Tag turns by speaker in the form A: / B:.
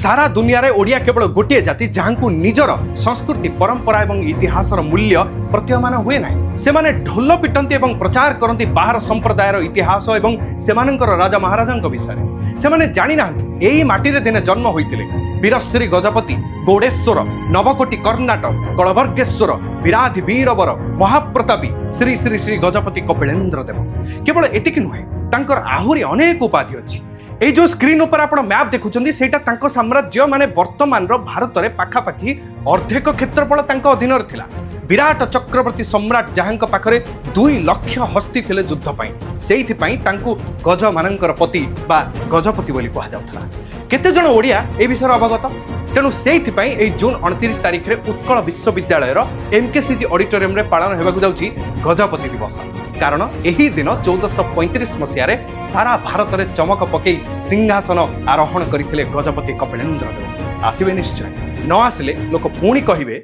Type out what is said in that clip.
A: सारा दुनिया रे ओडिया केवल गोटे जाति जहां निजर संस्कृति परंपरा और इतिहासर मूल्य प्रतीयमान हुए ना से माने ढोल पिटंती और प्रचार करती बाहर संप्रदायर इतिहास और सेमानंकर राजा महाराजा विषय से माने जानी ना यही माटी दिने जन्म होते वीरश्री गजपति गौड़ेश्वर नवकोटी कर्णाटक कलवर्गेश्वर विराधि वीरवर महाप्रतापी श्री श्री श्री गजपति कपिलेन्द्र देव केवल एतिक नुहे तांकर आहुरी अनेक उपाधि अच्छी ये जो स्क्रीन ऊपर आप मैप देखुं सेटा साम्राज्य माने वर्तमान भारत में पाखापाखि अर्धेक क्षेत्रफल अधीन थिला विराट चक्रवर्ती सम्राट जहां पाखरे 2 लाख हस्ती थिले युद्ध से गज मानकर पति बा गजपति बोली कहा जाउथला केते जण ओडिया ए विषय अवगत तेणु से जून 29 तारिख में उत्कल विश्वविद्यालय एमकेसीजी ऑडिटोरियम रे पालन होगा जाउची गजपति दिवस कारण यही दिन 1435 मसीह सारा भारत में चमक पकई सिंहासन आरोहण करते गजपति कपिलेन्द्र देव आसवे निश्चय न आसिले लोक पुणी कहिबे